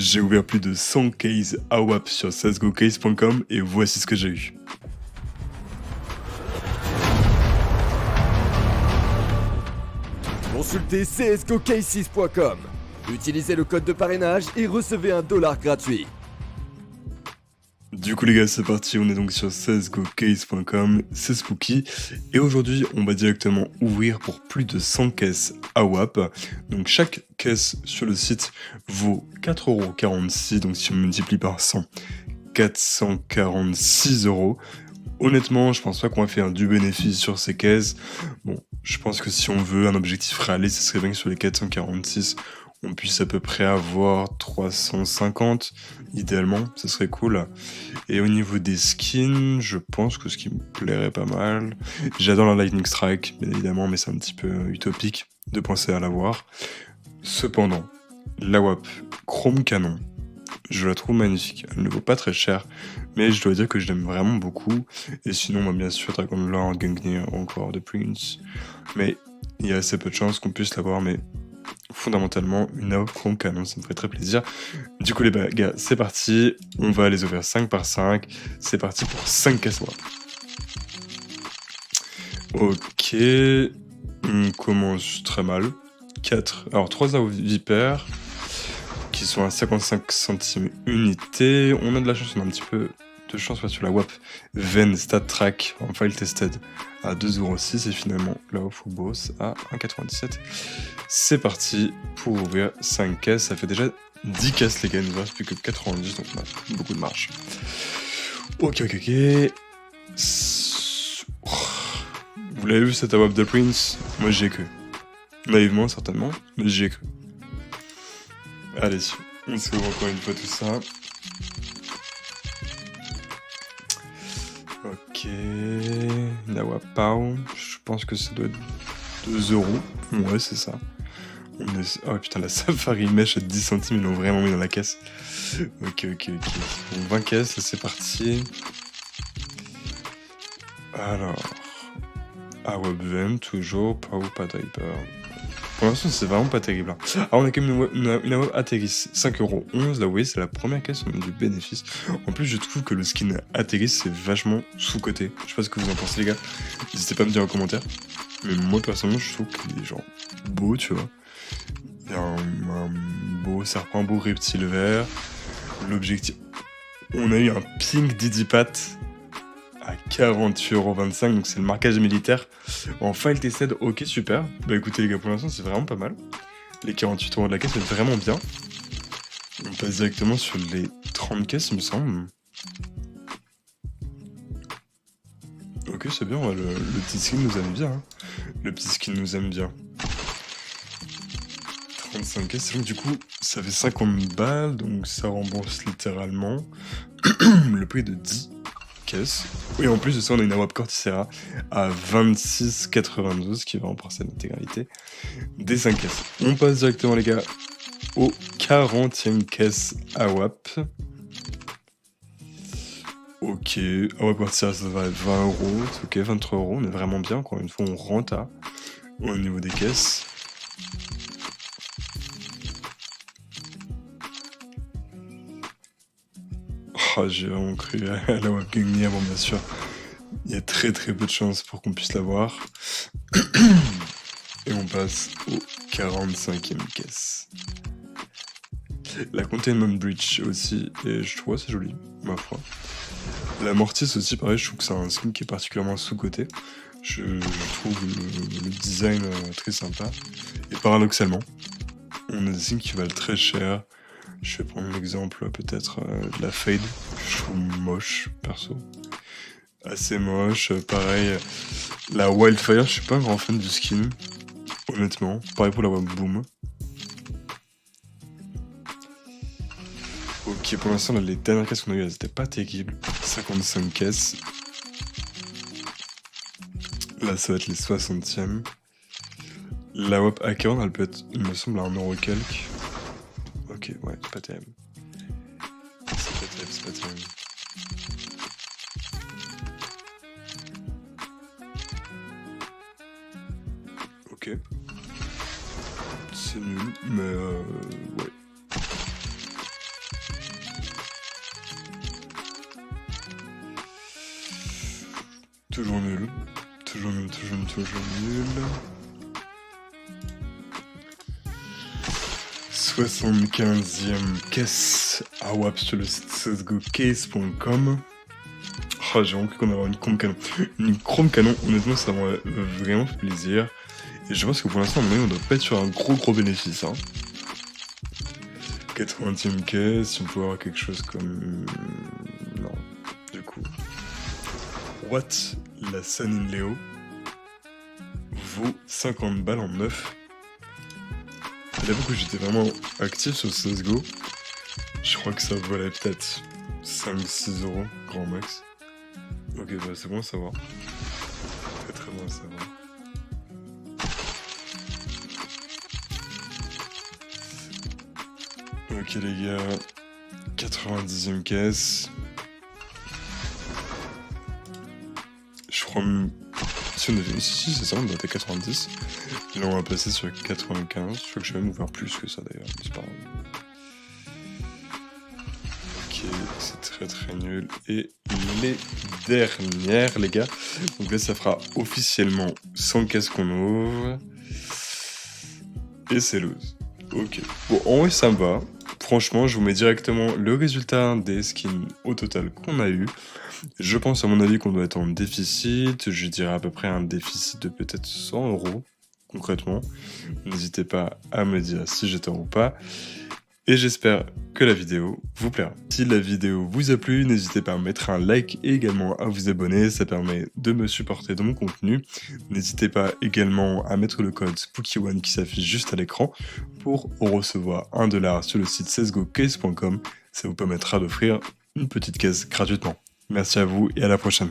J'ai ouvert plus de 100 cases AWAP sur csgocase.com et voici ce que j'ai eu. Consultez csgocase6.com. Utilisez le code de parrainage et recevez $1 gratuit. Du coup les gars, c'est parti, on est donc sur csgocase.com, c'est Spooky, et aujourd'hui on va directement ouvrir pour plus de 100 caisses AWAP. Donc chaque caisse sur le site vaut 4,46€, donc si on multiplie par 100, 446€. Honnêtement, je pense pas qu'on va faire du bénéfice sur ces caisses. Bon, je pense que si on veut un objectif réaliste, ce serait bien que sur les 446, on puisse à peu près avoir 350, idéalement, ce serait cool. Et au niveau des skins, je pense que ce qui me plairait pas mal, j'adore la Lightning Strike, bien évidemment, mais c'est un petit peu utopique de penser à l'avoir. Cependant, la WAP Chrome Canon, je la trouve magnifique, elle ne vaut pas très cher, mais je dois dire que je l'aime vraiment beaucoup. Et sinon, bah, bien sûr, Dragon Lord, Gungnir, encore The Prince. Mais il y a assez peu de chances qu'on puisse l'avoir, mais fondamentalement, une AWP Chrome Canon, ça me ferait très plaisir. Du coup, les gars, c'est parti, on va les ouvrir 5 par 5. C'est parti pour 5 caisses WAP. Ok, on commence très mal. 3 AWP Viper, qui sont à 55 centimes unité. On a de la chance, on a un petit peu de chance sur la WAP Ven Stat Track en file tested à 2,06€ et finalement la WAP Boss à 1,97€. C'est parti pour ouvrir 5 caisses. Ça fait déjà 10 caisses les gars, il ne reste plus que 90, donc on a beaucoup de marge. Ok. Vous l'avez vu cette AWAP The Prince? Moi j'y ai cru. Naïvement certainement, mais j'y ai cru. Allez, on s'ouvre encore une fois tout ça. Ok, Nawa Pao, je pense que ça doit être 2€. Ouais, c'est ça. Oh putain, la Safari Mesh à 10 centimes, ils l'ont vraiment mis dans la caisse. Ok. Bon, 20 caisses, là, c'est parti. Alors, AWAP Vent, toujours, Pao, pas Diaper. Pour l'instant, c'est vraiment pas terrible. Ah, on a quand même une AWAP Ateris, 5,11€. Là, vous voyez, c'est la première caisse, on a du bénéfice. En plus, je trouve que le skin Ateris, c'est vachement sous-coté. Je sais pas ce que vous en pensez, les gars. N'hésitez pas à me dire en commentaire. Mais moi, personnellement, je trouve qu'il est genre beau, tu vois. Il y a un beau serpent, un beau reptile vert. L'objectif. On a eu un pink Didipat à 40,25€, donc c'est le marquage militaire. En file tested, ok, super. Bah écoutez les gars, pour l'instant c'est vraiment pas mal. Les 48€ de la caisse, c'est vraiment bien. On passe directement sur les 30 caisses, il me semble. Ok, c'est bien, ouais, le petit skin nous aime bien. Hein. Le petit skin nous aime bien. 35 caisses, donc du coup, ça fait 50 balles, donc ça rembourse littéralement le prix de 10 caisses. Et en plus de ça, on a une AWAP Corticera à 26,92 qui va rembourser l'intégralité des 5 caisses. On passe directement, les gars, aux 40e caisse AWAP. Ok, AWAP Corticera, ça va être 20€. Ok, 23€, on est vraiment bien. Encore une fois, on rentre au niveau des caisses. Oh, j'ai vraiment cru à la WAP Gungnir, bon bien sûr, il y a très peu de chances pour qu'on puisse l'avoir. Et on passe aux 45e caisse. La Containment Breach aussi, et je trouve assez joli, ma foi. La Mortis aussi, pareil, je trouve que c'est un skin qui est particulièrement sous-coté. Je trouve le design très sympa. Et paradoxalement, on a des skins qui valent très cher. Je vais prendre l'exemple peut-être de la Fade, que je trouve moche, perso. Assez moche, pareil. La Wildfire, je suis pas un grand fan du skin, honnêtement. Pareil pour la WAP Boom. Ok, pour l'instant, les dernières caisses qu'on a eues, elles étaient pas terribles. 55 caisses. Là, ça va être les 60e. La WAP Acorn, elle peut être, il me semble, à 1€ quelques. Ok, ouais, c'est pas terrible. C'est pas terrible. Ok. C'est nul, mais ouais. Toujours nul. Toujours nul. 75e caisse à WAP sur le site csgocase.com. Oh, j'ai vraiment cru qu'on allait avoir une chrome canon. Une chrome canon, honnêtement, ça m'a vraiment fait plaisir. Et je pense que pour l'instant, on doit pas être sur un gros bénéfice. Hein. 80e caisse, si on peut avoir quelque chose comme... Non, du coup. What, la Sanin Léo vaut 50 balles en neuf. J'avoue que j'étais vraiment actif sur CSGO. Je crois que ça valait peut-être 5-6 euros, grand max. Ok, bah c'est bon à savoir. Très bon à savoir. Ok les gars, 90e caisse. Je crois même... Si on avait... Si, c'est ça, on doit être à 90. Là on va passer sur 95. Je crois que je vais même ouvrir plus que ça d'ailleurs, mais c'est pas grave. Ok, c'est très nul. Et les dernières les gars. Donc là ça fera officiellement 100 caisses qu'on ouvre. Et c'est lose. Ok. Bon, en vrai ça me va. Franchement, je vous mets directement le résultat des skins au total qu'on a eu. Je pense à mon avis qu'on doit être en déficit. Je dirais à peu près un déficit de peut-être 100 euros concrètement. N'hésitez pas à me dire si j'ai tort ou pas. Et j'espère que la vidéo vous plaira. Si la vidéo vous a plu, n'hésitez pas à mettre un like et également à vous abonner. Ça permet de me supporter dans mon contenu. N'hésitez pas également à mettre le code SPOOKY1 qui s'affiche juste à l'écran pour recevoir $1 sur le site csgocase.com. Ça vous permettra d'offrir une petite caisse gratuitement. Merci à vous et à la prochaine.